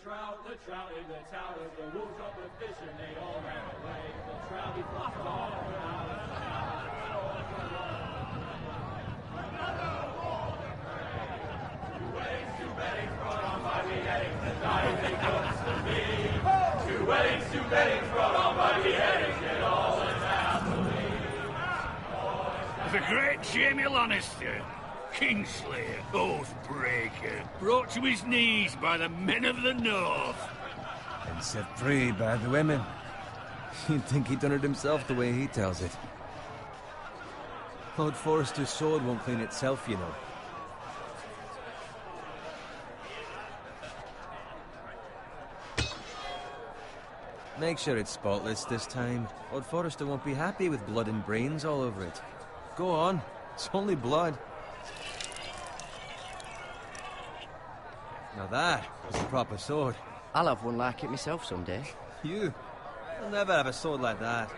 the trout in the towers, the wolves got the fish and they all ran away. The trout he flopped off without a two weddings brought on by beheadings, the dying they cooks to me. Two weddings brought on by beheadings, and all is happily. The great Jamie Lannister, Kingslayer, Oathbreaker, brought to his knees by the men of the North. And set free by the women. You'd think he'd done it himself the way he tells it. Lord Forrester's sword won't clean itself, you know. Make sure it's spotless this time. Lord Forrester won't be happy with blood and brains all over it. Go on. It's only blood. Now that was a proper sword. I'll have one like it myself someday. You? You'll never have a sword like that.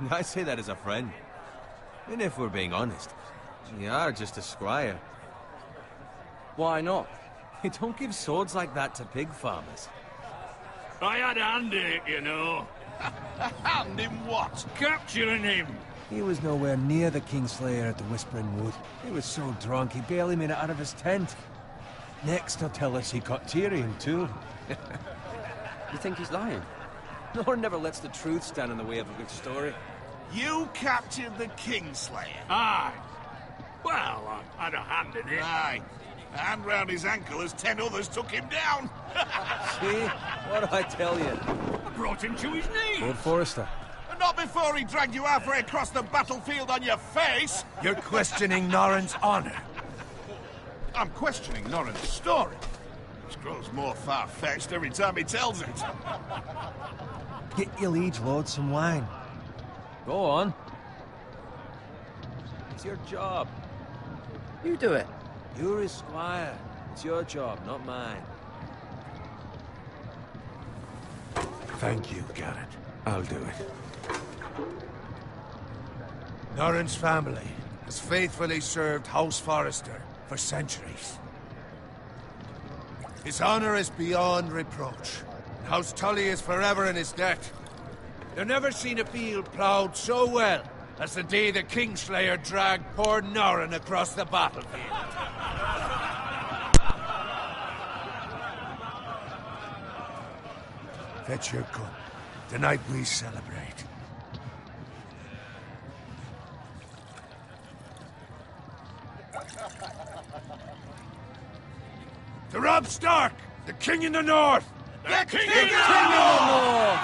I say that as a friend. And if we're being honest, you are just a squire. Why not? You don't give swords like that to pig farmers. I had a hand in it, you know. Hand in what? Capturing him. He was nowhere near the Kingslayer at the Whispering Wood. He was so drunk he barely made it out of his tent. Next he'll tell us he caught Tyrion too. You think he's lying? Nor never lets the truth stand in the way of a good story. You captured the Kingslayer? Aye. Well, I had a hand in it. Aye. A hand round his ankle as 10 others took him down. See? What do I tell you? I brought him to his knees. Lord Forrester. Not before he dragged you halfway across the battlefield on your face. You're questioning Norrin's honor. I'm questioning Norrin's story. Which grows more far-fetched every time he tells it. Get your liege lord some wine. Go on. It's your job. You do it. You're his squire. It's your job, not mine. Thank you, Garrett. I'll do it. Norrin's family has faithfully served House Forrester for centuries. His honor is beyond reproach. House Tully is forever in his debt. They've never seen a field ploughed so well as the day the Kingslayer dragged poor Norrin across the battlefield. Fetch your cup. Tonight we celebrate. To Robb Stark, the King in the North! The King in the North!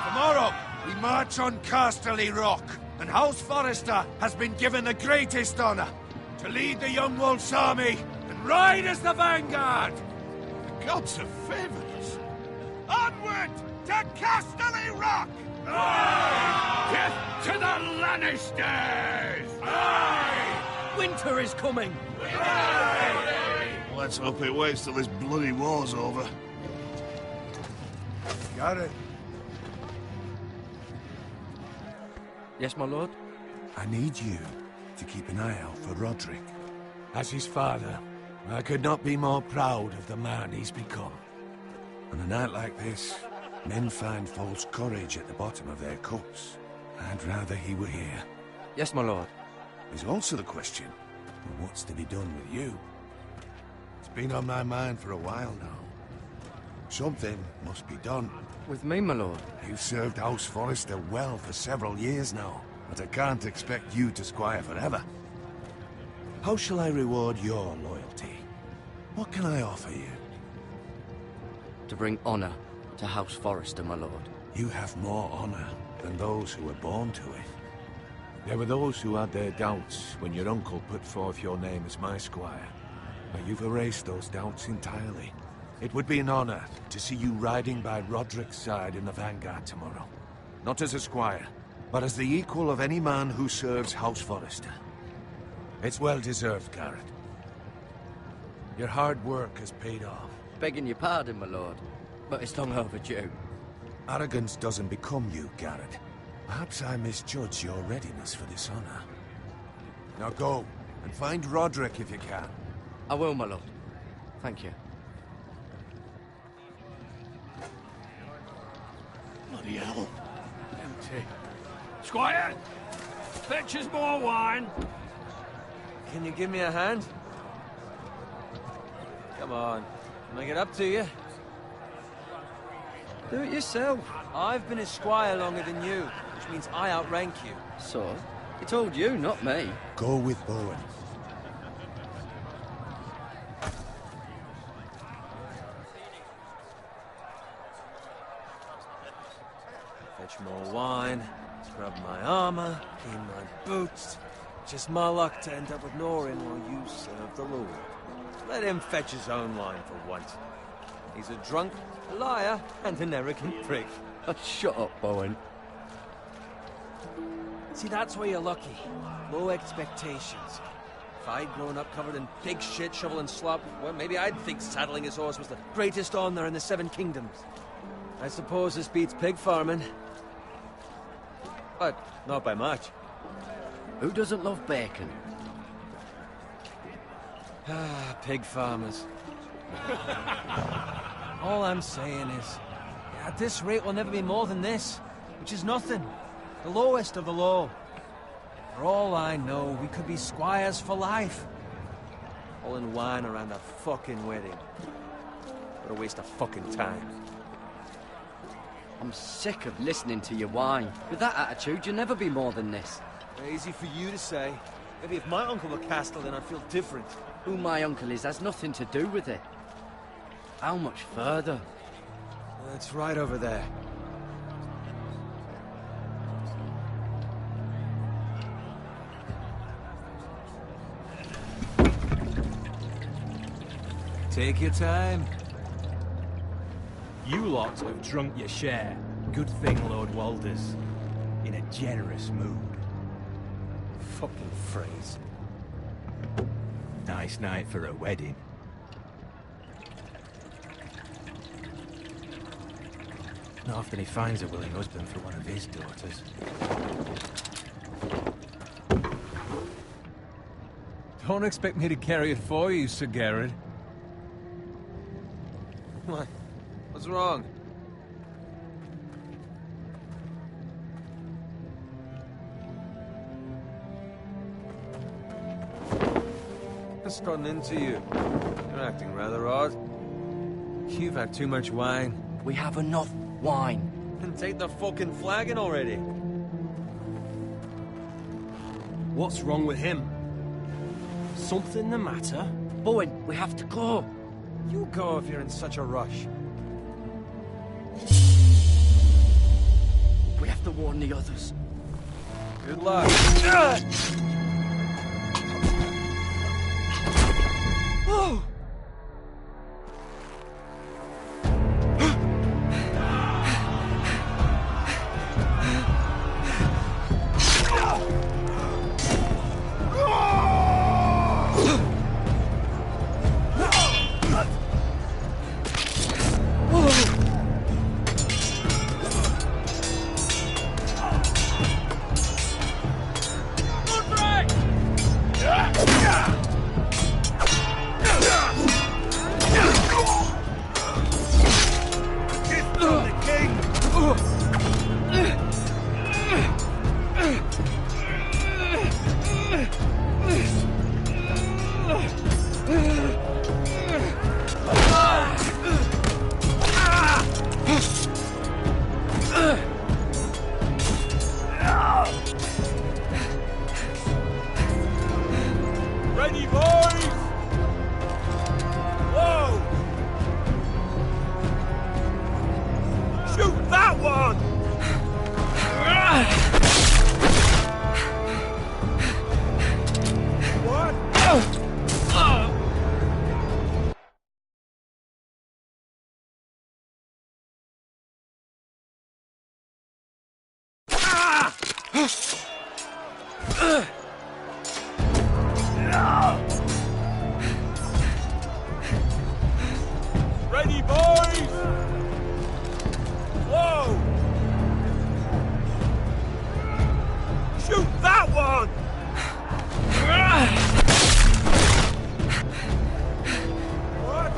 Tomorrow, we march on Casterly Rock, and House Forrester has been given the greatest honor to lead the Young Wolf's army and ride as the vanguard! The gods have favored us. Onward to Casterly Rock! Aye! Death to the Lannisters! Aye! Winter is coming! Aye! Let's hope it waits till this bloody war's over. Got it. Yes, my lord? I need you to keep an eye out for Roderick. As his father, I could not be more proud of the man he's become. On a night like this, men find false courage at the bottom of their cups. I'd rather he were here. Yes, my lord. There's also the question of what's to be done with you. It's been on my mind for a while now. Something must be done. With me, my lord? You've served House Forrester well for several years now, but I can't expect you to squire forever. How shall I reward your loyalty? What can I offer you? To bring honor to House Forrester, my lord. You have more honor than those who were born to it. There were those who had their doubts when your uncle put forth your name as my squire. But you've erased those doubts entirely. It would be an honor to see you riding by Roderick's side in the vanguard tomorrow. Not as a squire, but as the equal of any man who serves House Forrester. It's well deserved, Garrett. Your hard work has paid off. Begging your pardon, my lord, but it's long overdue. Arrogance doesn't become you, Garrett. Perhaps I misjudge your readiness for this honor. Now go, and find Roderick if you can. I will, my lord. Thank you. Bloody hell. Empty. Squire! Fetch us more wine! Can you give me a hand? Come on. Can I get up to you? Do it yourself. I've been a squire longer than you, which means I outrank you. So? He told you, not me. Go with Bowen. Fetch more wine, scrub my armor, clean my boots. Just my luck to end up with Norin while you serve the Lord. Let him fetch his own wine for once. He's a drunk, a liar, and an arrogant prick. Oh, shut up, Bowen. See, that's why you're lucky. Low expectations. If I'd grown up covered in pig shit, shovel and slop, well, maybe I'd think saddling his horse was the greatest honor in the Seven Kingdoms. I suppose this beats pig farming. But not by much. Who doesn't love bacon? Ah, pig farmers. All I'm saying is, at this rate we'll never be more than this, which is nothing. The lowest of the low. For all I know, we could be squires for life. All in wine around a fucking wedding. What a waste of fucking time. I'm sick of listening to your whine. With that attitude, you'll never be more than this. Easy for you to say. Maybe if my uncle were Castellan, I'd feel different. Who my uncle is has nothing to do with it. How much further? It's right over there. Take your time. You lot have drunk your share. Good thing Lord Walder's in a generous mood. Fucking phrase. Nice night for a wedding. Not often he finds a willing husband for one of his daughters. Don't expect me to carry it for you, Sir Garrett. What? What's wrong? What's gotten into you? You're acting rather odd. You've had too much wine. We have enough wine. Then take the fucking flagon already. What's wrong with him? Something the matter? Bowen, we have to go. You go if you're in such a rush. We have to warn the others. Good luck. Oh! Ready, boys! Whoa! Shoot that one! What? Ready, boys! Whoa! Shoot that one! What?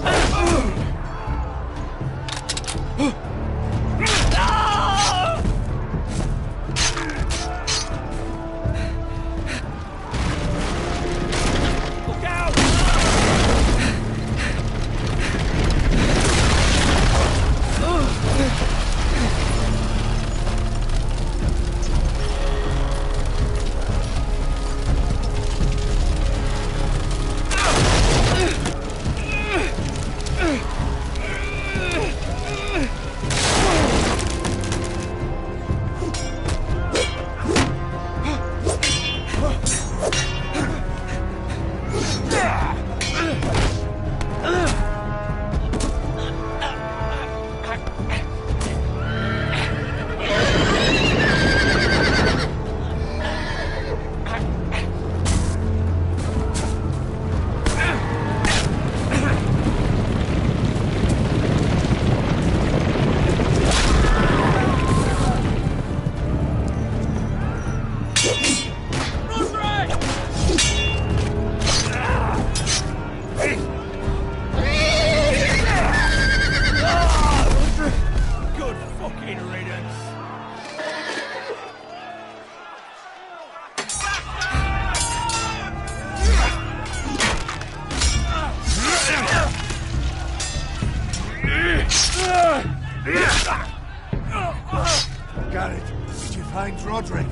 find Roderick?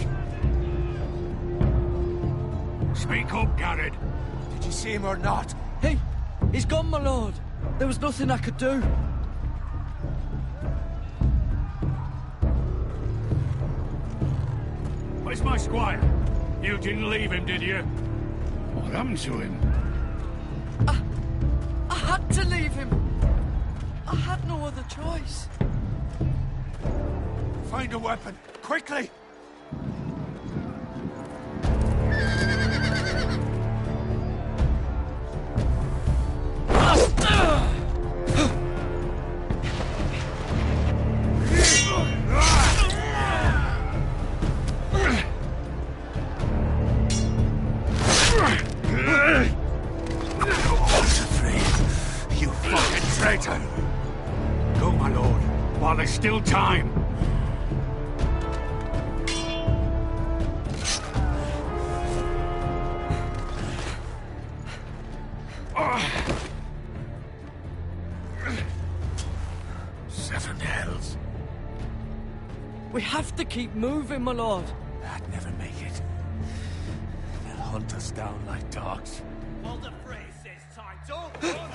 Speak up, Garrett. Did you see him or not? He's gone, my lord. There was nothing I could do. Where's my squire? You didn't leave him, did you? What happened to him? I had to leave him. I had no other choice. Find a weapon, quickly! You fucking traitor! Go, my lord, while there's still time. Seven hells. We have to keep moving, my lord. I'd never make it. They'll hunt us down like dogs. Well, the phrase says time. Don't run,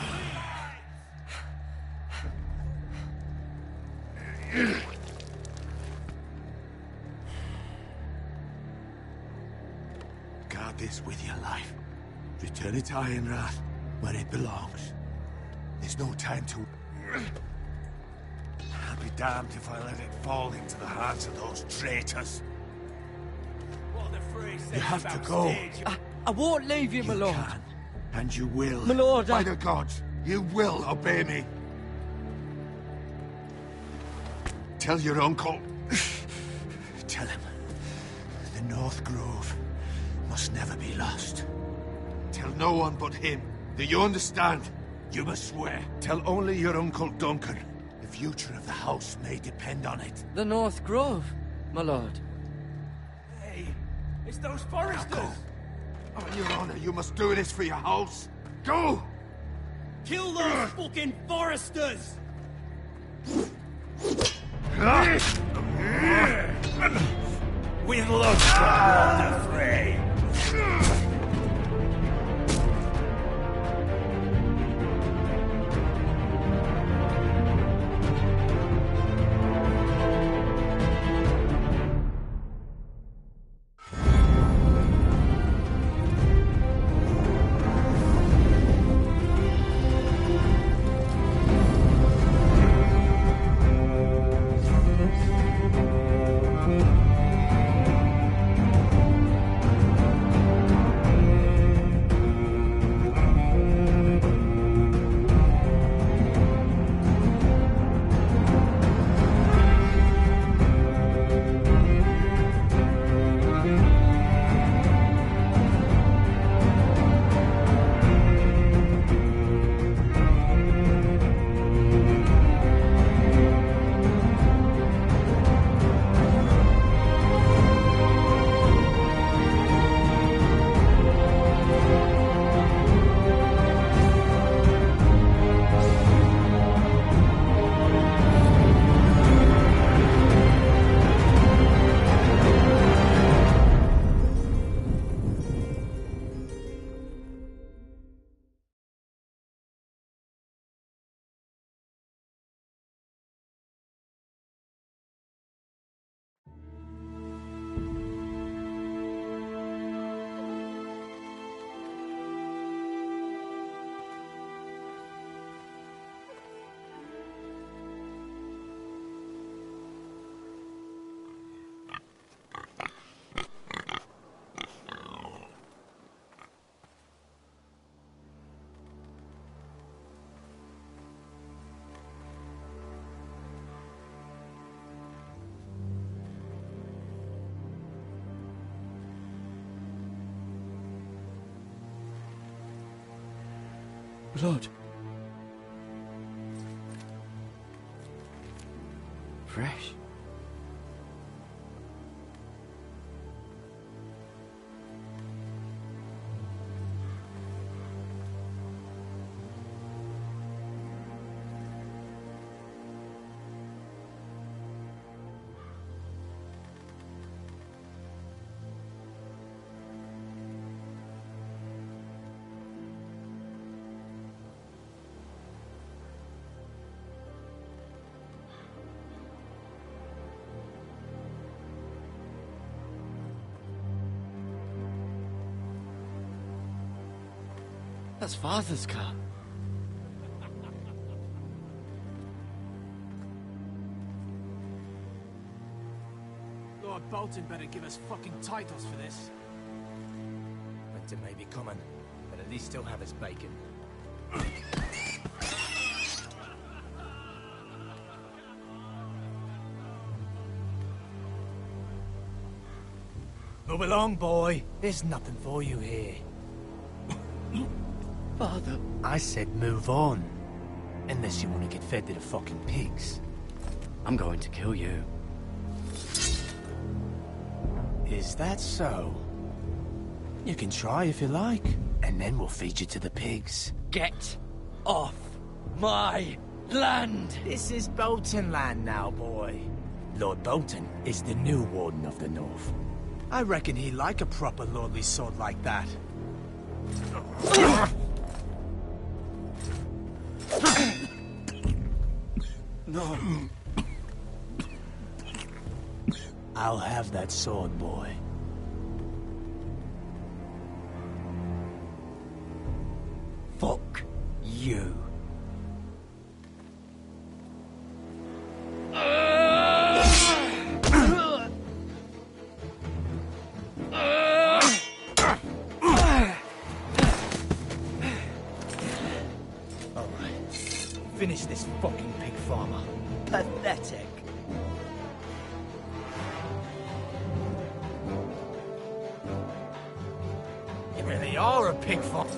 Guard this with your life. Return it to Ironrath, where it belongs. There's no time to... I'll be damned if I let it fall into the hands of those traitors. Well, the phrase says You have to about go. stage. I won't leave you, my You lord. can, and you will. My lord, By the gods, you will obey me. Tell your uncle. Tell him. The North Grove must never be lost. Tell no one but him. Do you understand? You must swear. Tell only your Uncle Duncan. The future of the house may depend on it. The North Grove, my lord. Hey, it's those foresters. Go. On your honor, you must do this for your house. Go! Kill those fucking foresters. With love from Walter Frey. Blood. Fresh. That's Father's car. Lord Bolton better give us fucking titles for this. Winter may be coming, but at least he'll have his bacon. Move along, boy. There's nothing for you here. Father. I said move on. Unless you want to get fed to the fucking pigs. I'm going to kill you. Is that so? You can try if you like, and then we'll feed you to the pigs. Get off my land! This is Bolton land now, boy. Lord Bolton is the new Warden of the North. I reckon he'd like a proper lordly sword like that. No. I'll have that sword, boy. Fuck you. Finish this fucking pig farmer. Pathetic. You really are a pig farmer.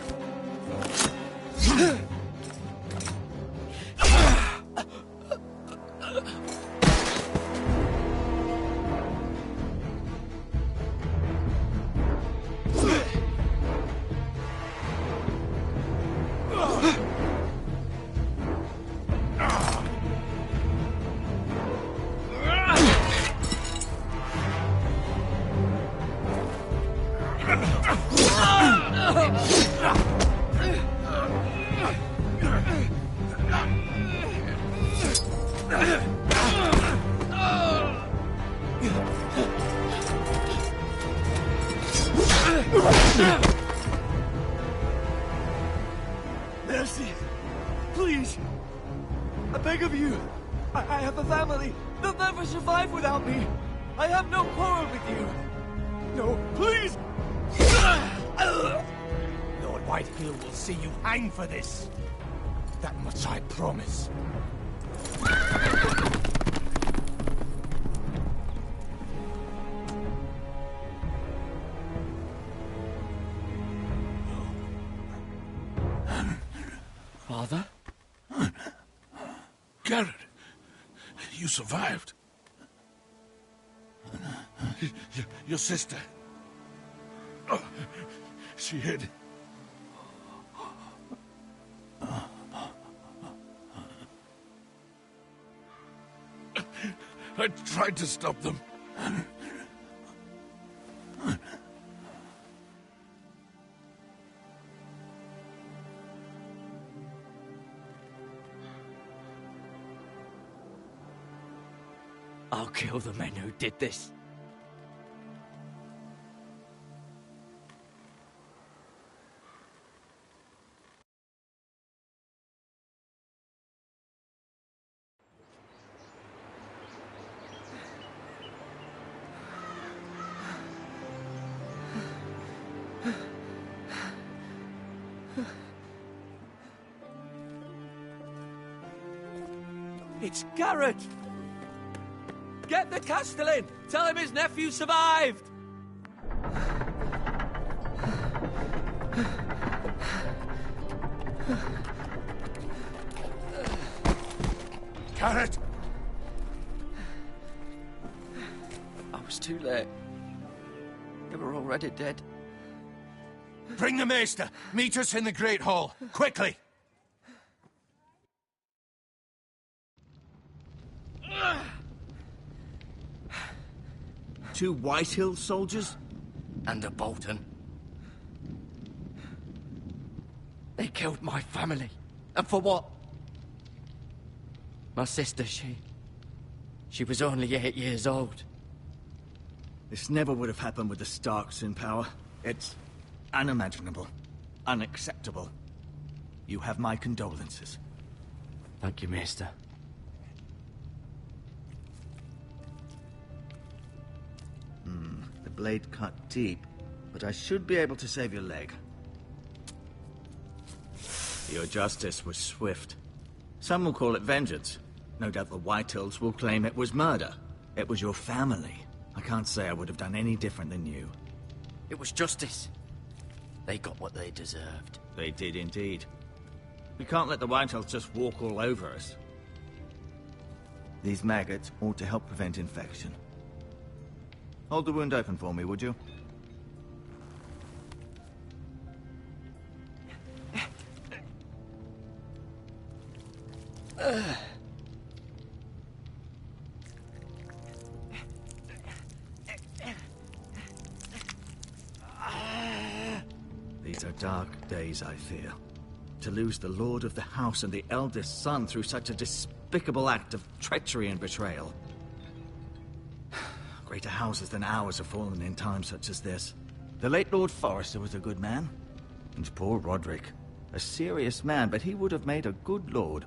Mercy! Please! I beg of you! I have a family! They'll never survive without me! I have no quarrel with you! No, please! Lord Whitehill will see you hang for this. That much I promise. Father? Garrett, you survived. Your sister. Oh, she hid. I tried to stop them. I'll kill the men who did this. It's Garrett! Get the Castellan! Tell him his nephew survived! Garrett! I was too late. They were already dead. Bring the maester! Meet us in the Great Hall! Quickly! Two Whitehill soldiers? And a Bolton. They killed my family. And for what? My sister, she was only 8 years old. This never would have happened with the Starks in power. It's unimaginable. Unacceptable. You have my condolences. Thank you, Maester. The blade cut deep, but I should be able to save your leg. Your justice was swift. Some will call it vengeance. No doubt the Whitehills will claim it was murder. It was your family. I can't say I would have done any different than you. It was justice. They got what they deserved. They did indeed. We can't let the Whitehills just walk all over us. These maggots ought to help prevent infection. Hold the wound open for me, would you? These are dark days, I fear. To lose the lord of the house and the eldest son through such a despicable act of treachery and betrayal. Greater houses than ours have fallen in times such as this. The late Lord Forrester was a good man. And poor Roderick. A serious man, but he would have made a good lord.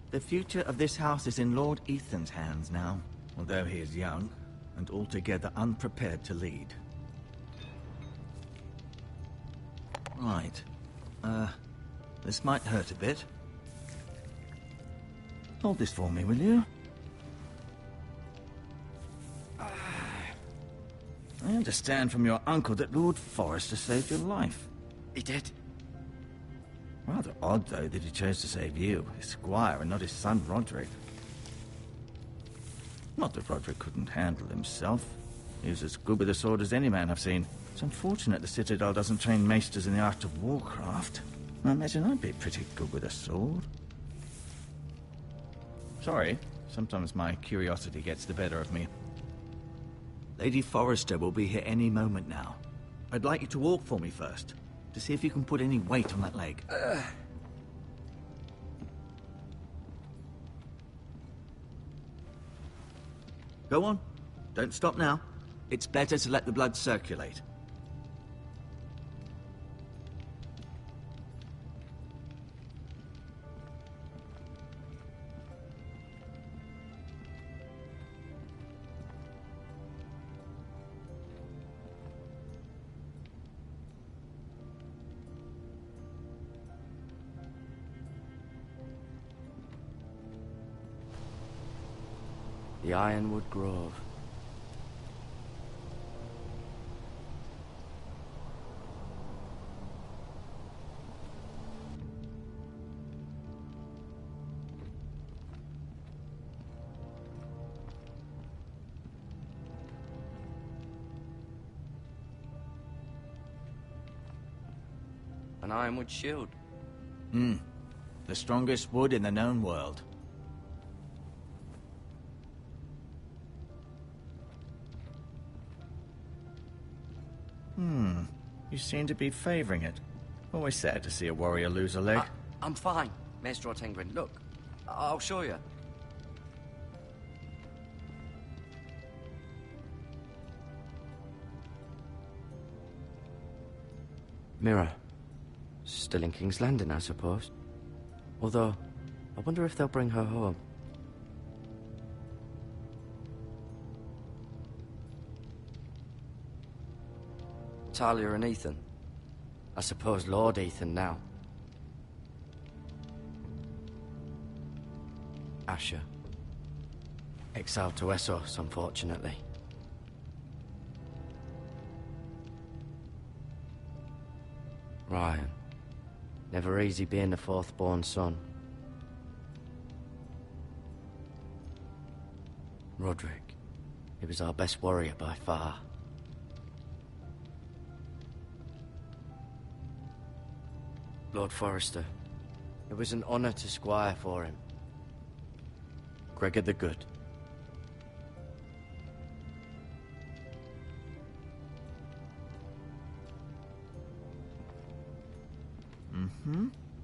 The future of this house is in Lord Ethan's hands now, although he is young and altogether unprepared to lead. Right. This might hurt a bit. Hold this for me, will you? I understand from your uncle that Lord Forrester saved your life. He did. Rather odd, though, that he chose to save you, his squire, and not his son Roderick. Not that Roderick couldn't handle himself. He was as good with a sword as any man I've seen. It's unfortunate the Citadel doesn't train maesters in the art of warcraft. I imagine I'd be pretty good with a sword. Sorry, sometimes my curiosity gets the better of me. Lady Forrester will be here any moment now. I'd like you to walk for me first, to see if you can put any weight on that leg. Go on. Don't stop now. It's better to let the blood circulate. The Ironwood Grove. An ironwood shield. The strongest wood in the known world. You seem to be favoring it. Always sad to see a warrior lose a leg. I'm fine, Maester Ortengrin. Look, I'll show you. Mirror. Still in King's Landing, I suppose. Although, I wonder if they'll bring her home. Talia and Ethan. I suppose Lord Ethan now. Asher. Exiled to Essos, unfortunately. Ryan. Never easy being the fourth-born son. Roderick. He was our best warrior by far. Lord Forrester. It was an honor to squire for him. Gregor the Good.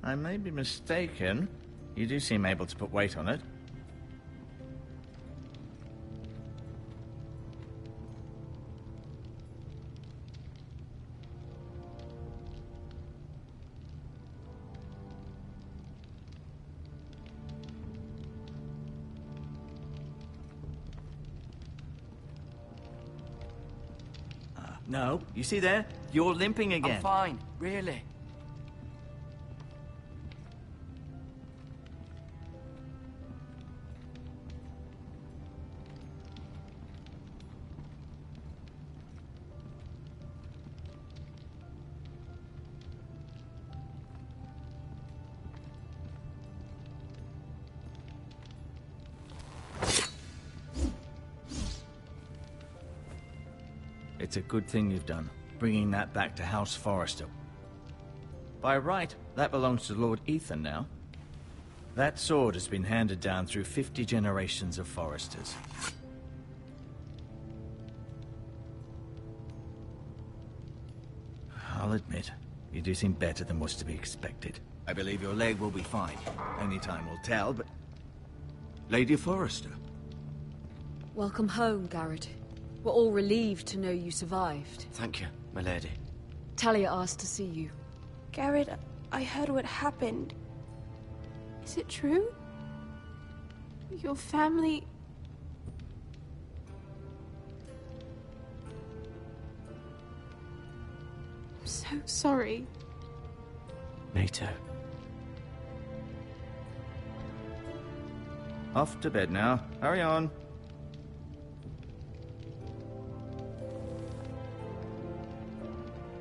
I may be mistaken. You do seem able to put weight on it. No, you see there? You're limping again. I'm fine, really. It's a good thing you've done, bringing that back to House Forrester. By right, that belongs to Lord Ethan now. That sword has been handed down through 50 generations of Forresters. I'll admit, you do seem better than was to be expected. I believe your leg will be fine. Only time will tell, but... Lady Forrester. Welcome home, Garrett. We're all relieved to know you survived. Thank you, my lady. Talia asked to see you. Garrett, I heard what happened. Is it true? Your family... I'm so sorry. Me too. Off to bed now. Hurry on.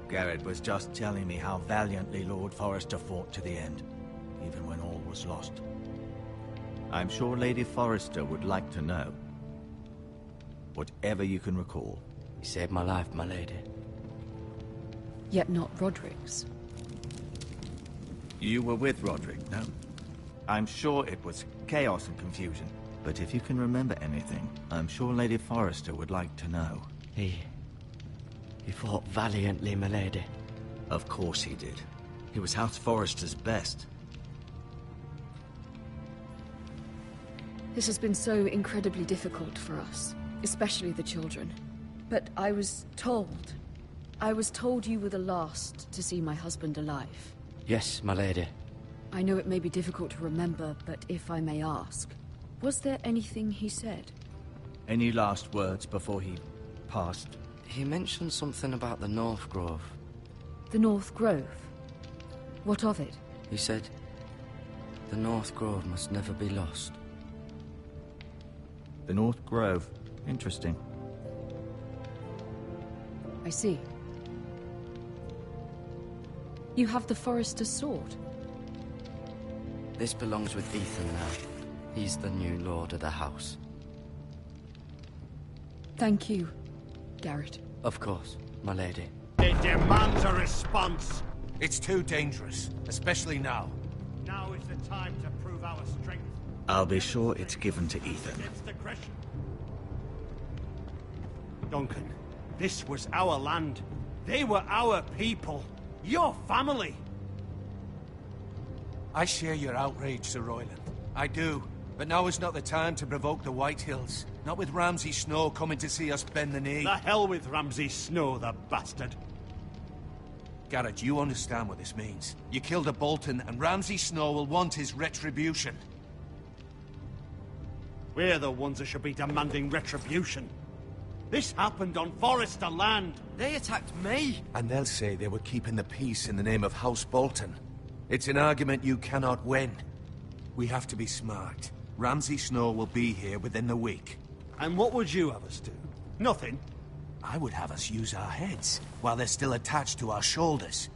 Garrett was just telling me how valiantly Lord Forrester fought to the end, even when all was lost. I'm sure Lady Forrester would like to know. Whatever you can recall. You saved my life, my lady. Yet not Roderick's. You were with Roderick, no? I'm sure it was chaos and confusion. But if you can remember anything, I'm sure Lady Forrester would like to know. He fought valiantly, my lady. Of course he did. He was House Forrester's best. This has been so incredibly difficult for us, especially the children. But I was told you were the last to see my husband alive. Yes, my lady. I know it may be difficult to remember, but if I may ask, was there anything he said? Any last words before he passed? He mentioned something about the North Grove. The North Grove? What of it? He said, the North Grove must never be lost. The North Grove. Interesting. I see. You have the Forrester's sword. This belongs with Ethan now. He's the new lord of the house. Thank you, Garrett. Of course, my lady. It demands a response. It's too dangerous, especially now. Now is the time to prove our strength. I'll be sure it's given to Ethan. Against aggression. Duncan, this was our land. They were our people. Your family. I share your outrage, Sir Royland. I do. But now is not the time to provoke the Whitehills. Not with Ramsay Snow coming to see us bend the knee. The hell with Ramsay Snow, the bastard. Garrett, you understand what this means. You killed a Bolton, and Ramsay Snow will want his retribution. We're the ones that should be demanding retribution. This happened on Forrester land. They attacked me! And they'll say they were keeping the peace in the name of House Bolton. It's an argument you cannot win. We have to be smart. Ramsay Snow will be here within the week. And what would you have us do? Nothing. I would have us use our heads, while they're still attached to our shoulders.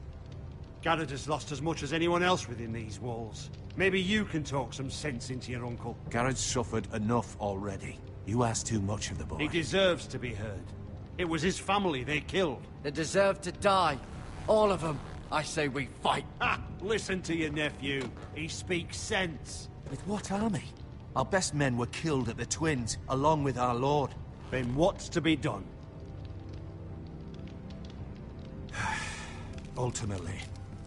Garrett has lost as much as anyone else within these walls. Maybe you can talk some sense into your uncle. Garrett's suffered enough already. You ask too much of the boy. He deserves to be heard. It was his family they killed. They deserve to die. All of them. I say we fight. Ha! Listen to your nephew. He speaks sense. With what army? Our best men were killed at the Twins, along with our lord. Then what's to be done? Ultimately,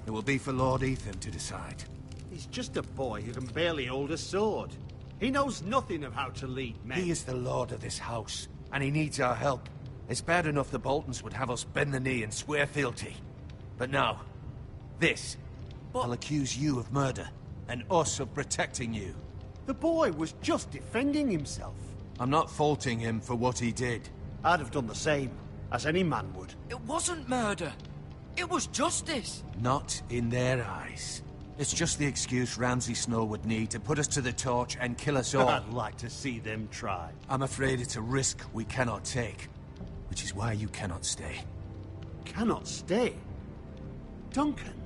it will be for Lord Ethan to decide. He's just a boy who can barely hold a sword. He knows nothing of how to lead men. He is the lord of this house, and he needs our help. It's bad enough the Boltons would have us bend the knee and swear fealty. But now, this. I'll accuse you of murder, and us of protecting you. The boy was just defending himself. I'm not faulting him for what he did. I'd have done the same, as any man would. wasn't murder. It was justice. Not in their eyes. It's just the excuse Ramsay Snow would need to put us to the torch and kill us all. I'd like to see them try. I'm afraid it's a risk we cannot take, which is why you cannot stay. Cannot stay? Duncan,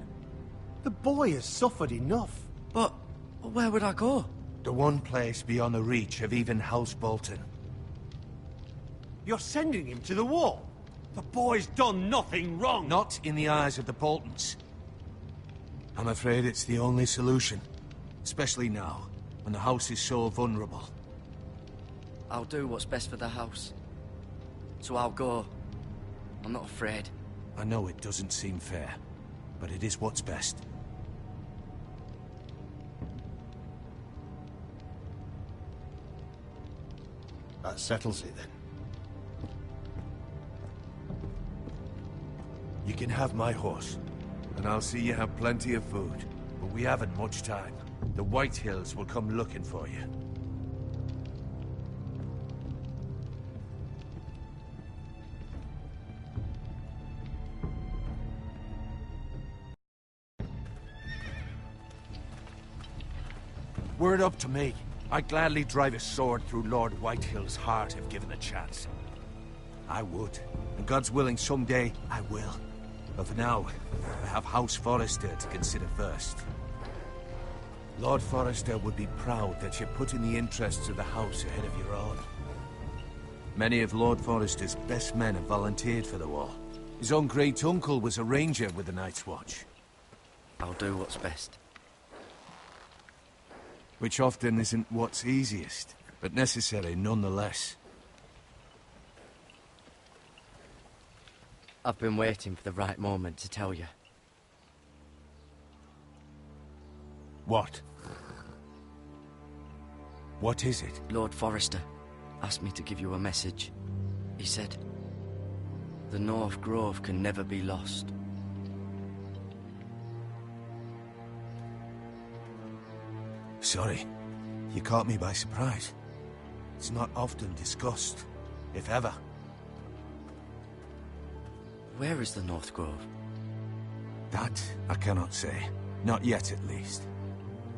the boy has suffered enough. But where would I go? The one place beyond the reach of even House Bolton. You're sending him to the wall? The boy's done nothing wrong. Not in the eyes of the Boltons. I'm afraid it's the only solution. Especially now, when the house is so vulnerable. I'll do what's best for the house. So I'll go. I'm not afraid. I know it doesn't seem fair, but it is what's best. That settles it then. You can have my horse, and I'll see you have plenty of food. But we haven't much time. The White Hills will come looking for you. Were it up to me, I'd gladly drive a sword through Lord Whitehill's heart if given a chance. I would, and God's willing someday I will. But for now, I have House Forrester to consider first. Lord Forrester would be proud that you're putting the interests of the house ahead of your own. Many of Lord Forrester's best men have volunteered for the war. His own great-uncle was a ranger with the Night's Watch. I'll do what's best. Which often isn't what's easiest, but necessary nonetheless. I've been waiting for the right moment to tell you. What? What is it? Lord Forrester asked me to give you a message. He said, the North Grove can never be lost. Sorry, you caught me by surprise. It's not often discussed, if ever. Where is the North Grove? That I cannot say. Not yet, at least.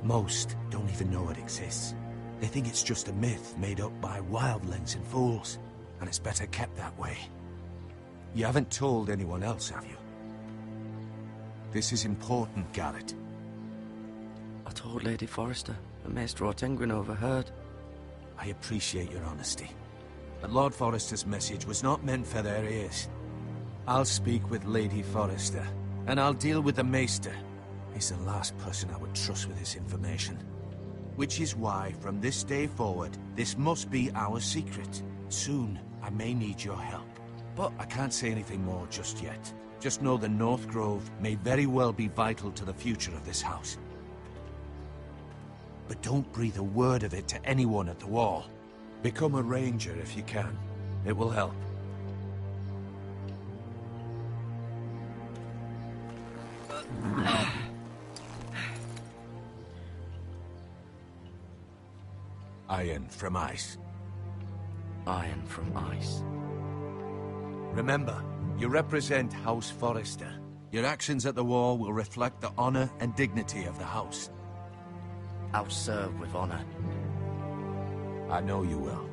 Most don't even know it exists. They think it's just a myth made up by wildlings and fools, and it's better kept that way. You haven't told anyone else, have you? This is important, Garrett. I told Lady Forrester, but Maester Ortengryn overheard. I appreciate your honesty. But Lord Forrester's message was not meant for their ears. I'll speak with Lady Forrester, and I'll deal with the Maester. He's the last person I would trust with this information. Which is why, from this day forward, this must be our secret. Soon, I may need your help. But I can't say anything more just yet. Just know the North Grove may very well be vital to the future of this house. But don't breathe a word of it to anyone at the wall. Become a ranger if you can. It will help. Iron from ice. Iron from ice. Remember, you represent House Forrester. Your actions at the war will reflect the honor and dignity of the house. I'll serve with honor. I know you will.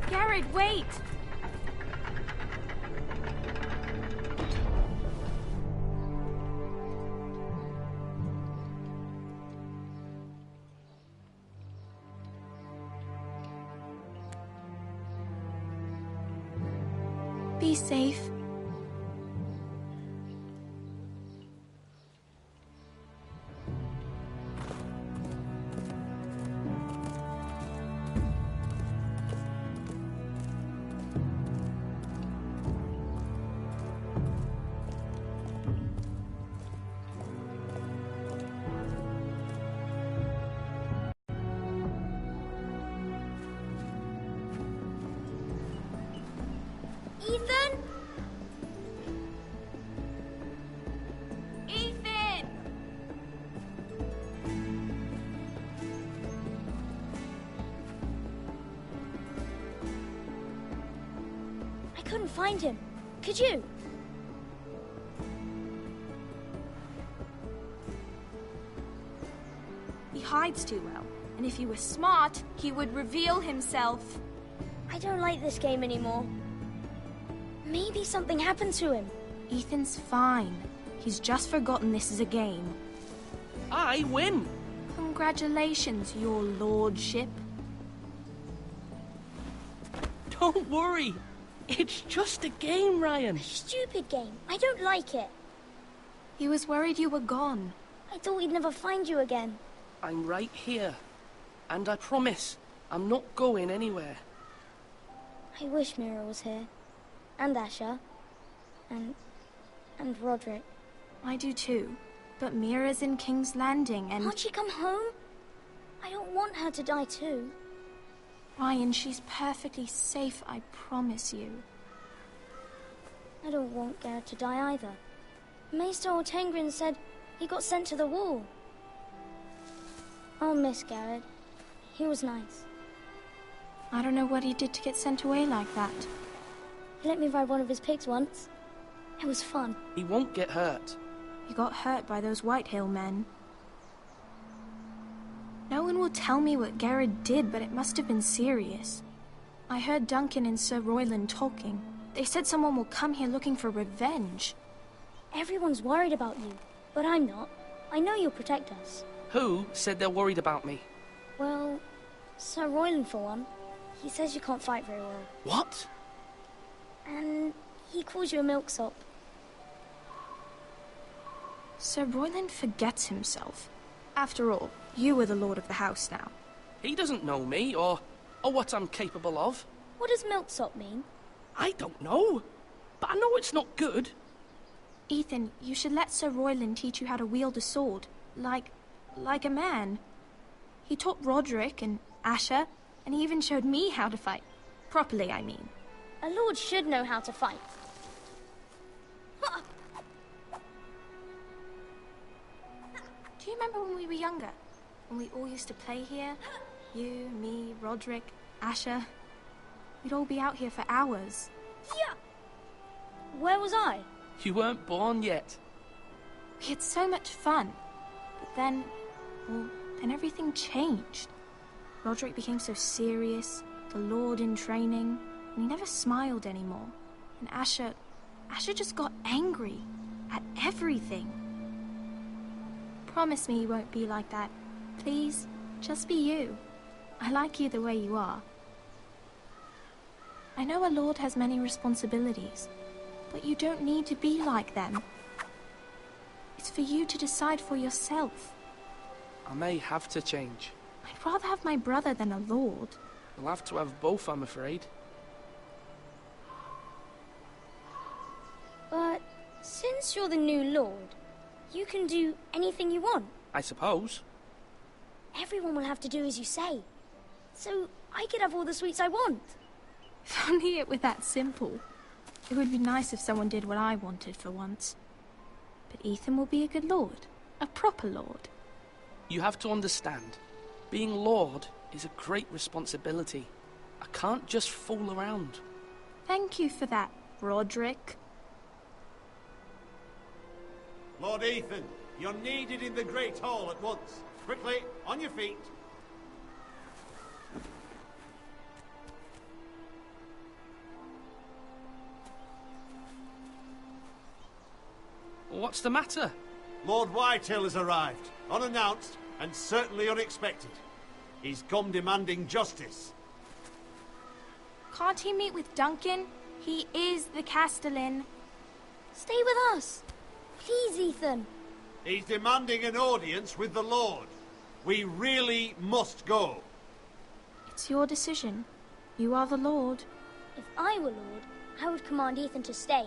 Garrett, wait! Be safe. Ethan? couldn't find him. Could you? He hides too well, and if he were smart, he would reveal himself. I don't like this game anymore. Maybe something happened to him. Ethan's fine. He's just forgotten this is a game. I win! Congratulations, your lordship. Don't worry. It's just a game, Ryan. A stupid game. I don't like it. He was worried you were gone. I thought we'd never find you again. I'm right here. And I promise, I'm not going anywhere. I wish Mira was here. And Asher. And Roderick. I do too. But Mira's in King's Landing and... Can't she come home? I don't want her to die too. Ryan, she's perfectly safe, I promise you. I don't want Garrett to die either. Maester Ortengrin said he got sent to the wall. I'll miss Garrett. He was nice. I don't know what he did to get sent away like that. He let me ride one of his pigs once. It was fun. He won't get hurt. He got hurt by those Whitehill men. No one will tell me what Garrett did, but it must have been serious. I heard Duncan and Sir Royland talking. They said someone will come here looking for revenge. Everyone's worried about you, but I'm not. I know you'll protect us. Who said they're worried about me? Well, Sir Royland for one. He says you can't fight very well. What? And he calls you a milksop. Sir Royland forgets himself. After all, you are the lord of the house now. He doesn't know me, or what I'm capable of. What does milksop mean? I don't know, but I know it's not good. Ethan, you should let Sir Royland teach you how to wield a sword, like a man. He taught Roderick and Asher, and he even showed me how to fight. Properly, I mean. A lord should know how to fight. Do you remember when we were younger? When we all used to play here? You, me, Roderick, Asher. We'd all be out here for hours. Yeah. Where was I? You weren't born yet. We had so much fun. But then everything changed. Roderick became so serious, the Lord in training, and he never smiled anymore. And Asher just got angry at everything. Promise me you won't be like that. Please, just be you. I like you the way you are. I know a lord has many responsibilities, but you don't need to be like them. It's for you to decide for yourself. I may have to change. I'd rather have my brother than a lord. You'll have to have both, I'm afraid. But since you're the new lord, you can do anything you want. I suppose. Everyone will have to do as you say. So I could have all the sweets I want. If only it were that simple. It would be nice if someone did what I wanted for once. But Ethan will be a good lord. A proper lord. You have to understand. Being lord is a great responsibility. I can't just fool around. Thank you for that, Roderick. Lord Ethan, you're needed in the Great Hall at once. Quickly, on your feet. What's the matter? Lord Whitehill has arrived, unannounced and certainly unexpected. He's come demanding justice. Can't he meet with Duncan? He is the Castellan. Stay with us. Please, Ethan. He's demanding an audience with the Lord. We really must go. It's your decision. You are the Lord. If I were Lord, I would command Ethan to stay,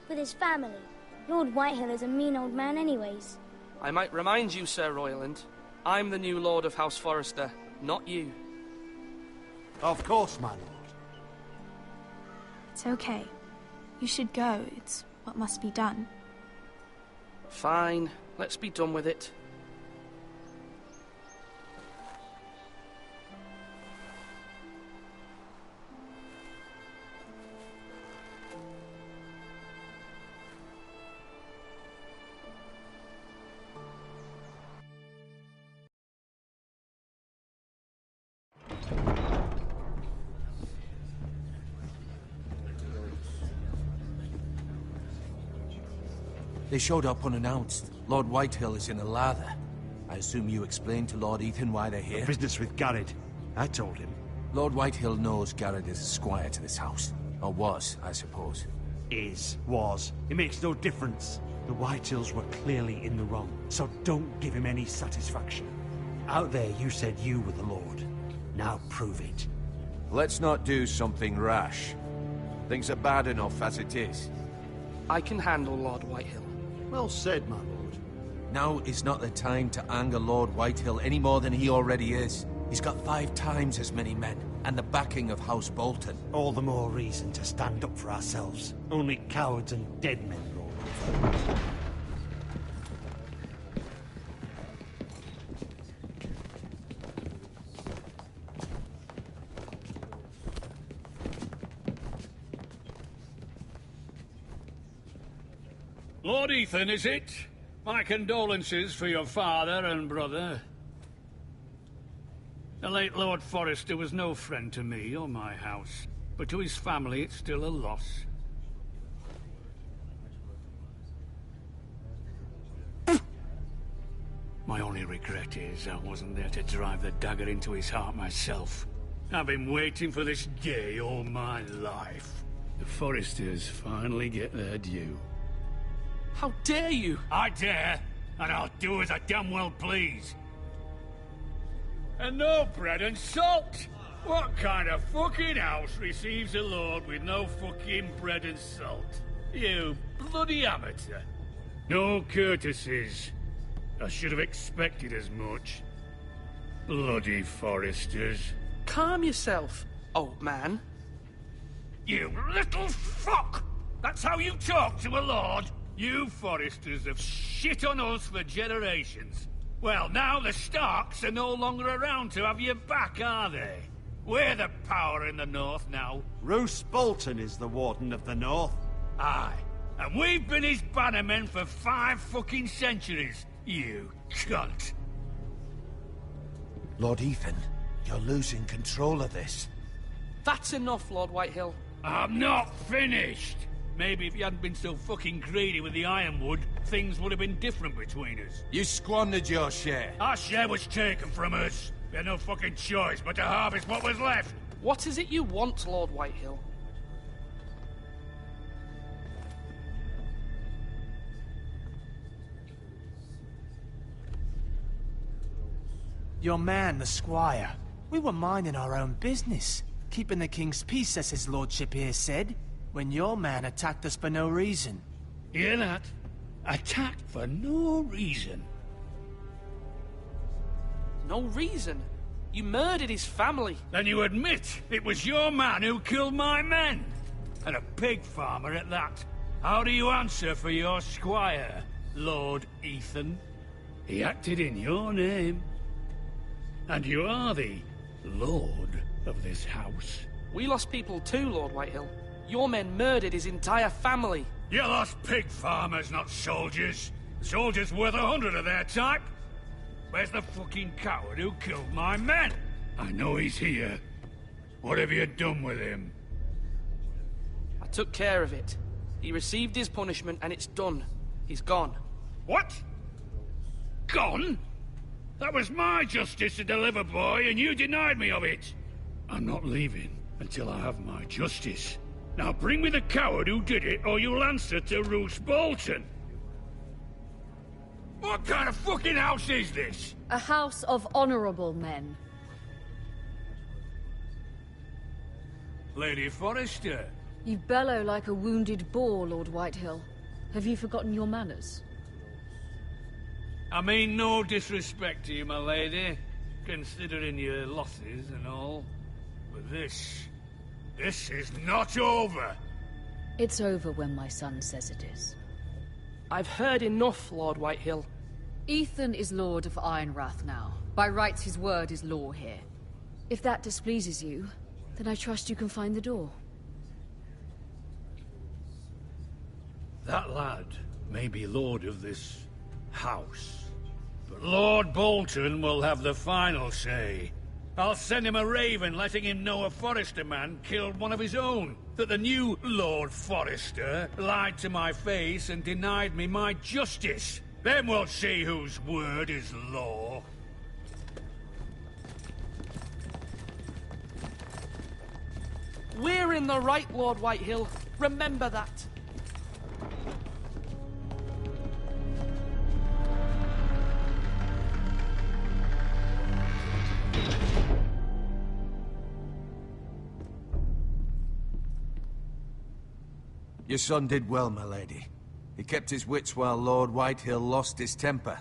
with his family. Lord Whitehill is a mean old man anyways. I might remind you, Sir Royland, I'm the new Lord of House Forrester, not you. Of course, my lord. It's okay. You should go. It's what must be done. Fine. Let's be done with it. They showed up unannounced. Lord Whitehill is in a lather. I assume you explained to Lord Ethan why they're here? Business with Garrett. I told him. Lord Whitehill knows Garrett is a squire to this house. Or was, I suppose. Was. It makes no difference. The Whitehills were clearly in the wrong, so don't give him any satisfaction. Out there, you said you were the Lord. Now prove it. Let's not do something rash. Things are bad enough as it is. I can handle Lord Whitehill. Well said, my lord. Now is not the time to anger Lord Whitehill any more than he already is. He's got 5 times as many men, and the backing of House Bolton. All the more reason to stand up for ourselves. Only cowards and dead men roll over. Lord Ethan, is it? My condolences for your father and brother. The late Lord Forrester was no friend to me or my house, but to his family it's still a loss. My only regret is I wasn't there to drive the dagger into his heart myself. I've been waiting for this day all my life. The Forresters finally get their due. How dare you? I dare, and I'll do as I damn well please. And no bread and salt! What kind of fucking house receives a lord with no fucking bread and salt? You bloody amateur. No courtesies. I should have expected as much. Bloody Forresters. Calm yourself, old man. You little fuck! That's how you talk to a lord? You Forresters have shit on us for generations. Well, now the Starks are no longer around to have your back, are they? We're the power in the north now. Roose Bolton is the Warden of the North. Aye. And we've been his bannermen for 5 fucking centuries, you cunt. Lord Ethan, you're losing control of this. That's enough, Lord Whitehill. I'm not finished. Maybe if you hadn't been so fucking greedy with the ironwood, things would have been different between us. You squandered your share. Our share was taken from us. We had no fucking choice but to harvest what was left. What is it you want, Lord Whitehill? Your man, the squire. We were minding our own business. Keeping the king's peace, as his lordship here said. When your man attacked us for no reason. Hear that? Attacked for no reason. No reason? You murdered his family. Then you admit it was your man who killed my men. And a pig farmer at that. How do you answer for your squire, Lord Ethan? He acted in your name. And you are the lord of this house. We lost people too, Lord Whitehill. Your men murdered his entire family. You lost pig farmers, not soldiers. Soldiers worth 100 of their type. Where's the fucking coward who killed my men? I know he's here. What have you done with him? I took care of it. He received his punishment and it's done. He's gone. What? Gone? That was my justice to deliver, boy, and you denied me of it. I'm not leaving until I have my justice. Now bring me the coward who did it, or you'll answer to Roose Bolton. What kind of fucking house is this? A house of honorable men. Lady Forrester. You bellow like a wounded boar, Lord Whitehill. Have you forgotten your manners? I mean no disrespect to you, my lady, considering your losses and all. But this is not over. It's over when my son says it is. I've heard enough, Lord Whitehill. Ethan is Lord of Ironrath now. By rights, his word is law here. If that displeases you, then I trust you can find the door. That lad may be lord of this house, but Lord Bolton will have the final say. I'll send him a raven letting him know a Forrester man killed one of his own. That the new Lord Forrester lied to my face and denied me my justice. Then we'll see whose word is law. We're in the right, Lord Whitehill. Remember that. Your son did well, my lady. He kept his wits while Lord Whitehill lost his temper.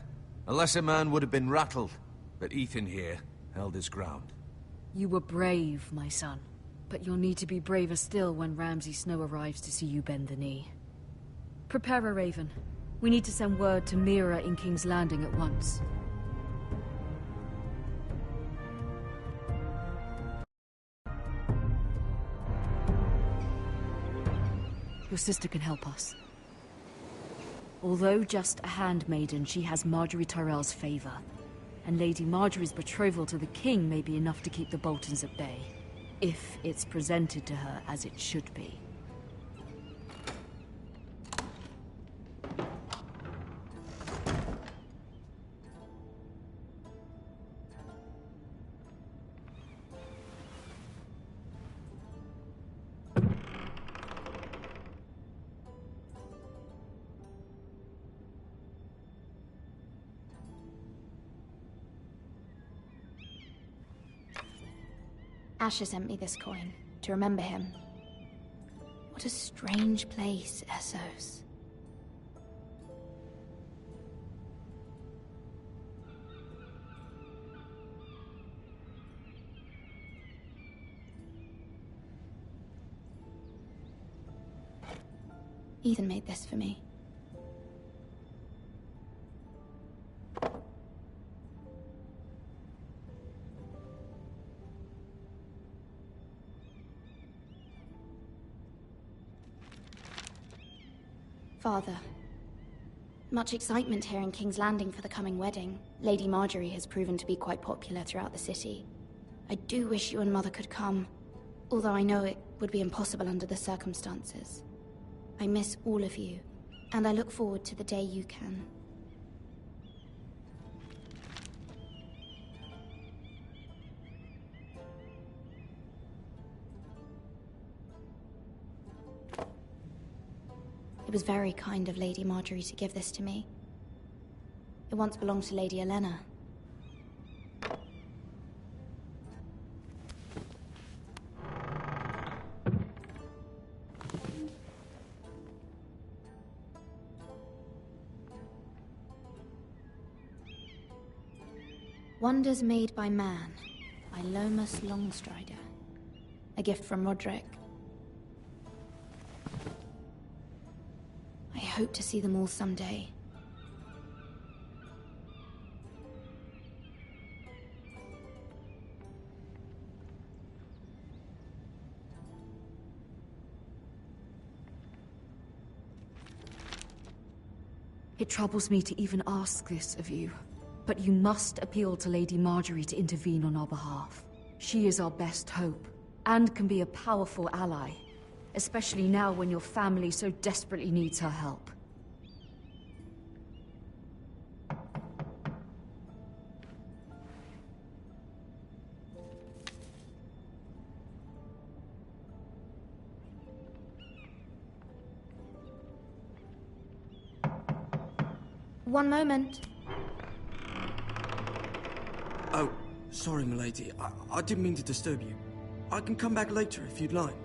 A lesser man would have been rattled, but Ethan here held his ground. You were brave, my son. But you'll need to be braver still when Ramsay Snow arrives to see you bend the knee. Prepare a raven. We need to send word to Mira in King's Landing at once. Your sister can help us. Although just a handmaiden, she has Marjorie Tyrell's favor. And Lady Marjorie's betrothal to the king may be enough to keep the Boltons at bay. If it's presented to her as it should be. Asher sent me this coin, to remember him. What a strange place, Essos. Ethan made this for me. Father, much excitement here in King's Landing for the coming wedding. Lady Marjorie has proven to be quite popular throughout the city. I do wish you and Mother could come, although I know it would be impossible under the circumstances. I miss all of you, and I look forward to the day you can. It was very kind of Lady Marjorie to give this to me. It once belonged to Lady Elena. Wonders Made by Man, by Lomas Longstrider. A gift from Roderick. I hope to see them all someday. It troubles me to even ask this of you, but you must appeal to Lady Marjorie to intervene on our behalf. She is our best hope, and can be a powerful ally, especially now when your family so desperately needs her help. One moment. Oh, sorry, milady. I didn't mean to disturb you. I can come back later if you'd like.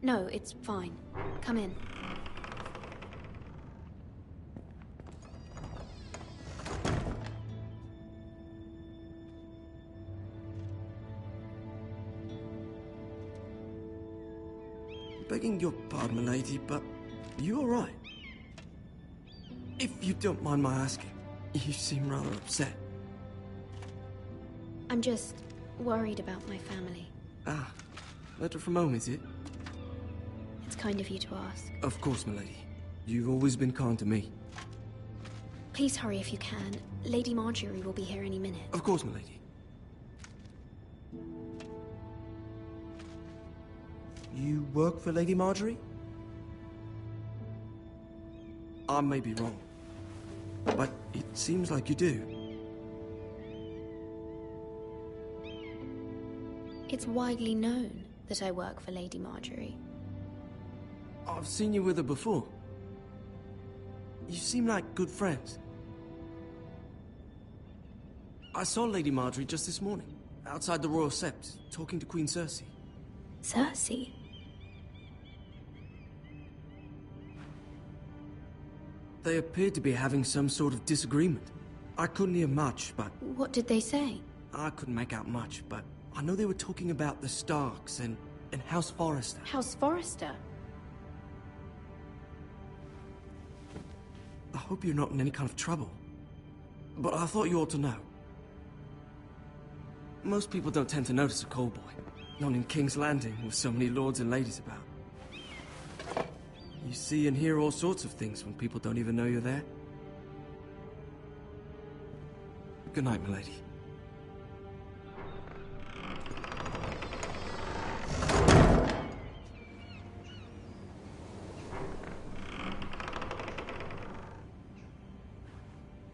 No, it's fine. Come in. Begging your pardon, milady, but are you alright? If you don't mind my asking, you seem rather upset. I'm just worried about my family. Ah, letter from home, is it? It's kind of you to ask. Of course, milady. You've always been kind to me. Please hurry if you can. Lady Marjorie will be here any minute. Of course, milady. You work for Lady Marjorie? I may be wrong, but it seems like you do. It's widely known that I work for Lady Marjorie. I've seen you with her before. You seem like good friends. I saw Lady Marjorie just this morning, outside the Royal Sept, talking to Queen Cersei. Cersei? They appeared to be having some sort of disagreement. I couldn't hear much, but... What did they say? I couldn't make out much, but I know they were talking about the Starks and House Forrester. House Forrester? I hope you're not in any kind of trouble. But I thought you ought to know. Most people don't tend to notice a callboy. Not in King's Landing, with so many lords and ladies about. You see and hear all sorts of things when people don't even know you're there. Good night, milady.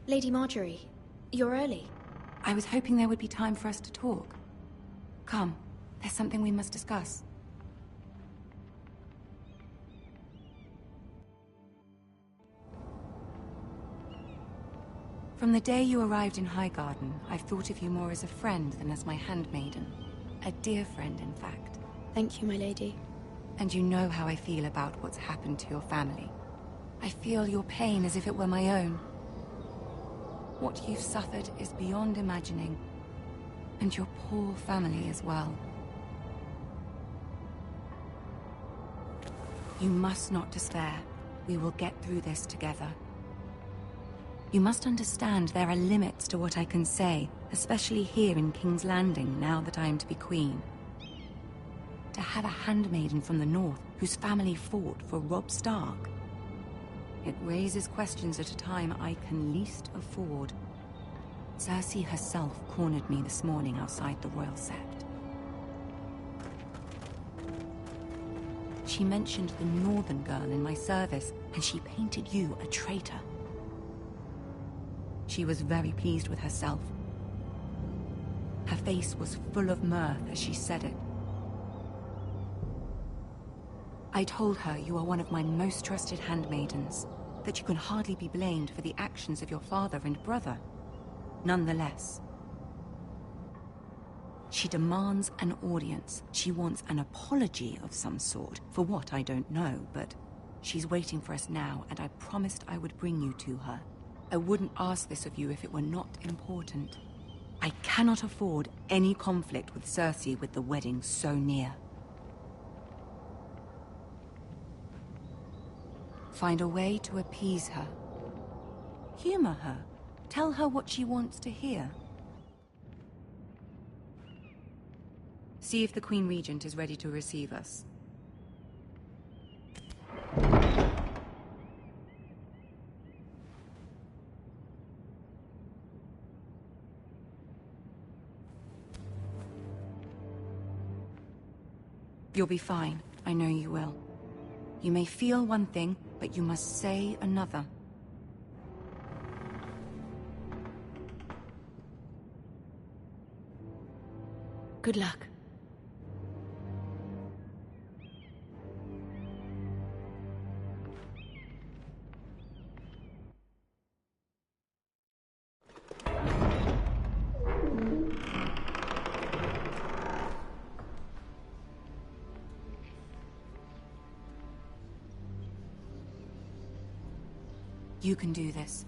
Lady Marjorie, you're early. I was hoping there would be time for us to talk. Come, there's something we must discuss. From the day you arrived in Highgarden, I've thought of you more as a friend than as my handmaiden. A dear friend, in fact. Thank you, my lady. And you know how I feel about what's happened to your family. I feel your pain as if it were my own. What you've suffered is beyond imagining. And your poor family as well. You must not despair. We will get through this together. You must understand there are limits to what I can say, especially here in King's Landing, now that I am to be queen. To have a handmaiden from the north whose family fought for Robb Stark. It raises questions at a time I can least afford. Cersei herself cornered me this morning outside the Royal Sept. She mentioned the northern girl in my service, and she painted you a traitor. She was very pleased with herself. Her face was full of mirth as she said it. I told her you are one of my most trusted handmaidens, that you can hardly be blamed for the actions of your father and brother. Nonetheless, she demands an audience. She wants an apology of some sort, for what I don't know, but she's waiting for us now, and I promised I would bring you to her. I wouldn't ask this of you if it were not important. I cannot afford any conflict with Cersei with the wedding so near. Find a way to appease her. Humor her. Tell her what she wants to hear. See if the Queen Regent is ready to receive us. You'll be fine. I know you will. You may feel one thing, but you must say another. Good luck. You can do this.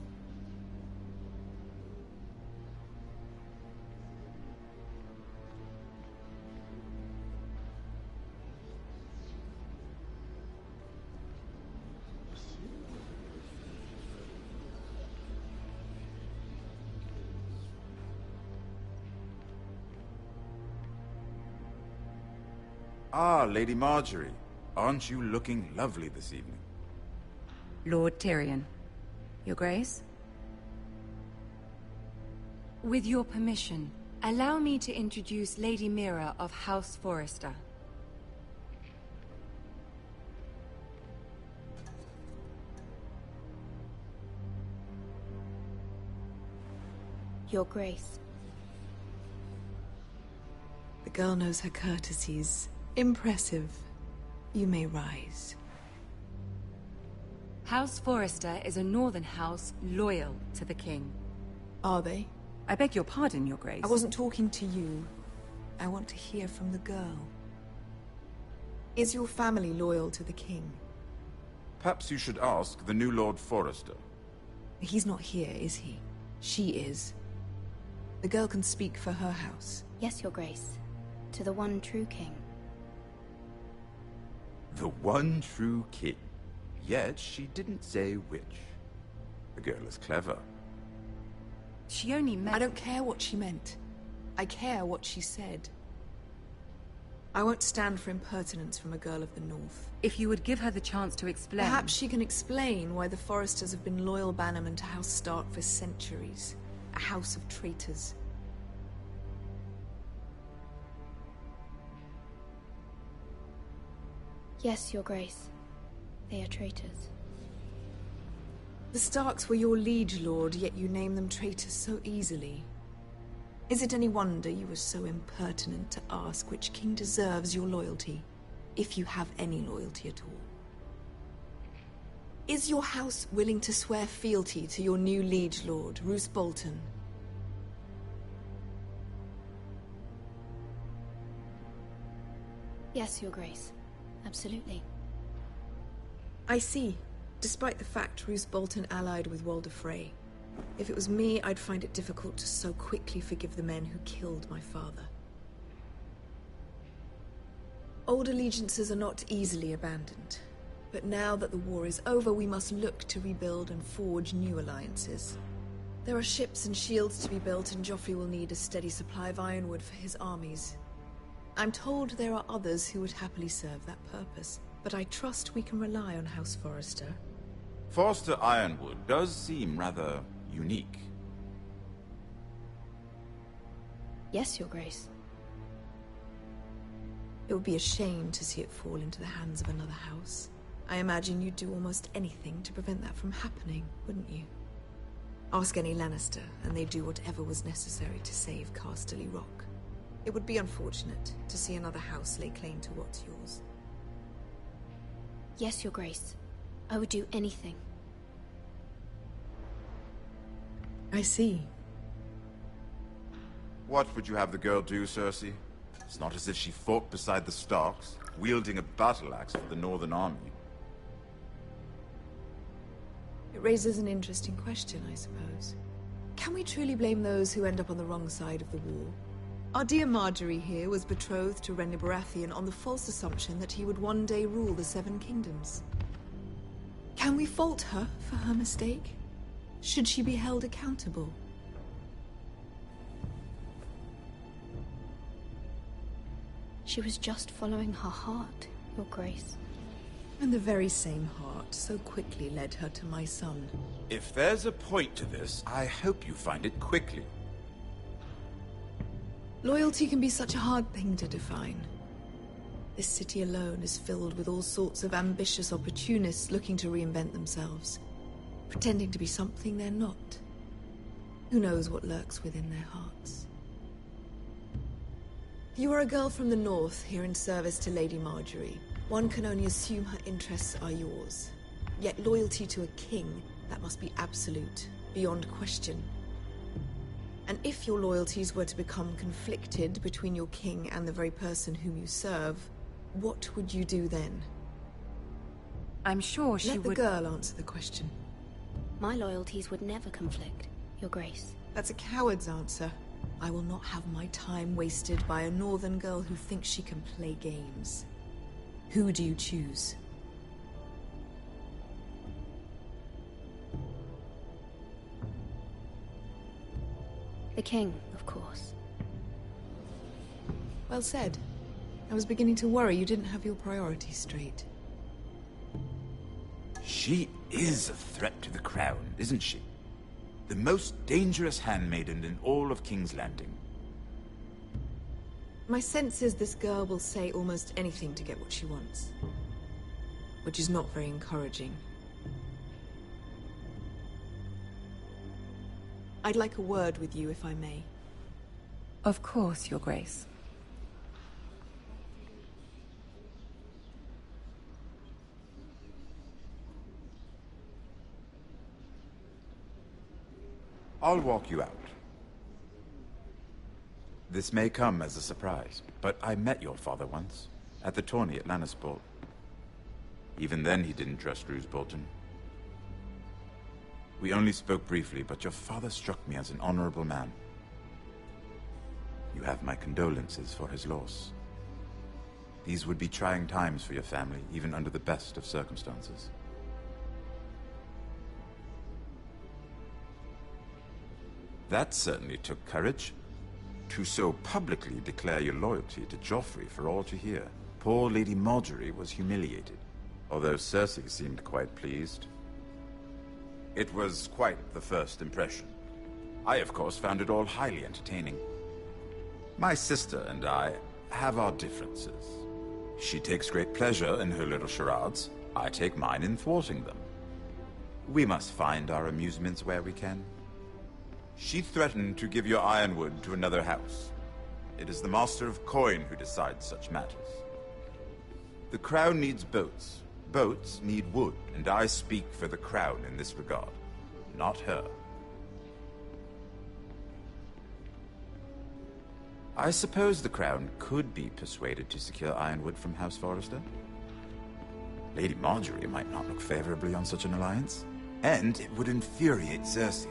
Ah, Lady Marjorie. Aren't you looking lovely this evening? Lord Tyrion. Your Grace? With your permission, allow me to introduce Lady Mira of House Forrester. Your Grace. The girl knows her courtesies. Impressive. You may rise. House Forrester is a northern house loyal to the king. Are they? I beg your pardon, Your Grace. I wasn't talking to you. I want to hear from the girl. Is your family loyal to the king? Perhaps you should ask the new Lord Forrester. He's not here, is he? She is. The girl can speak for her house. Yes, Your Grace. To the one true king. The one true king. Yet she didn't say which. The girl is clever. She only meant... I don't care what she meant. I care what she said. I won't stand for impertinence from a girl of the North. If you would give her the chance to explain... Perhaps she can explain why the Forresters have been loyal bannermen to House Stark for centuries. A house of traitors. Yes, Your Grace. They are traitors. The Starks were your liege lord, yet you name them traitors so easily. Is it any wonder you were so impertinent to ask which king deserves your loyalty, if you have any loyalty at all? Is your house willing to swear fealty to your new liege lord, Roose Bolton? Yes, Your Grace. Absolutely. I see. Despite the fact Roose Bolton allied with Walder Frey. If it was me, I'd find it difficult to so quickly forgive the men who killed my father. Old allegiances are not easily abandoned. But now that the war is over, we must look to rebuild and forge new alliances. There are ships and shields to be built, and Joffrey will need a steady supply of ironwood for his armies. I'm told there are others who would happily serve that purpose, but I trust we can rely on House Forrester. Forrester Ironwood does seem rather unique. Yes, Your Grace. It would be a shame to see it fall into the hands of another house. I imagine you'd do almost anything to prevent that from happening, wouldn't you? Ask any Lannister, and they'd do whatever was necessary to save Casterly Rock. It would be unfortunate to see another house lay claim to what's yours. Yes, Your Grace. I would do anything. I see. What would you have the girl do, Cersei? It's not as if she fought beside the Starks, wielding a battle axe for the Northern Army. It raises an interesting question, I suppose. Can we truly blame those who end up on the wrong side of the war? Our dear Marjorie here was betrothed to Renly Baratheon on the false assumption that he would one day rule the Seven Kingdoms. Can we fault her for her mistake? Should she be held accountable? She was just following her heart, Your Grace. And the very same heart so quickly led her to my son. If there's a point to this, I hope you find it quickly. Loyalty can be such a hard thing to define. This city alone is filled with all sorts of ambitious opportunists looking to reinvent themselves, pretending to be something they're not. Who knows what lurks within their hearts? You are a girl from the north, here in service to Lady Marjorie. One can only assume her interests are yours. Yet loyalty to a king, that must be absolute, beyond question. And if your loyalties were to become conflicted between your king and the very person whom you serve, what would you do then? I'm sure she would... Let the girl answer the question. My loyalties would never conflict, Your Grace. That's a coward's answer. I will not have my time wasted by a northern girl who thinks she can play games. Who do you choose? The king, of course. Well said. I was beginning to worry you didn't have your priorities straight. She is a threat to the crown, isn't she? The most dangerous handmaiden in all of King's Landing. My sense is this girl will say almost anything to get what she wants. Which is not very encouraging. I'd like a word with you, if I may. Of course, Your Grace. I'll walk you out. This may come as a surprise, but I met your father once, at the tourney at Lannisport. Even then he didn't trust Roose Bolton. We only spoke briefly, but your father struck me as an honorable man. You have my condolences for his loss. These would be trying times for your family, even under the best of circumstances. That certainly took courage. To so publicly declare your loyalty to Joffrey for all to hear. Poor Lady Margaery was humiliated, although Cersei seemed quite pleased. It was quite the first impression. I, of course, found it all highly entertaining. My sister and I have our differences. She takes great pleasure in her little charades. I take mine in thwarting them. We must find our amusements where we can. She threatened to give your ironwood to another house. It is the Master of Coin who decides such matters. The Crown needs boats. Boats need wood, and I speak for the Crown in this regard, not her. I suppose the Crown could be persuaded to secure ironwood from House Forrester. Lady Margaery might not look favorably on such an alliance, and it would infuriate Cersei.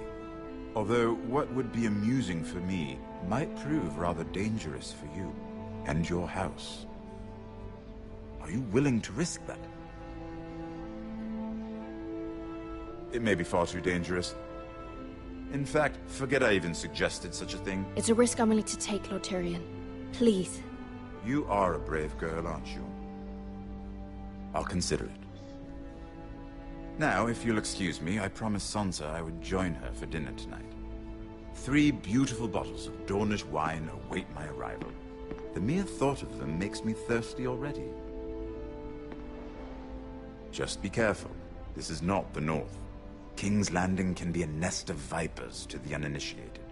Although what would be amusing for me might prove rather dangerous for you and your house. Are you willing to risk that? It may be far too dangerous. In fact, forget I even suggested such a thing. It's a risk I'm willing to take, Lord Tyrion. Please. You are a brave girl, aren't you? I'll consider it. Now, if you'll excuse me, I promised Sansa I would join her for dinner tonight. 3 beautiful bottles of Dornish wine await my arrival. The mere thought of them makes me thirsty already. Just be careful. This is not the North. King's Landing can be a nest of vipers to the uninitiated.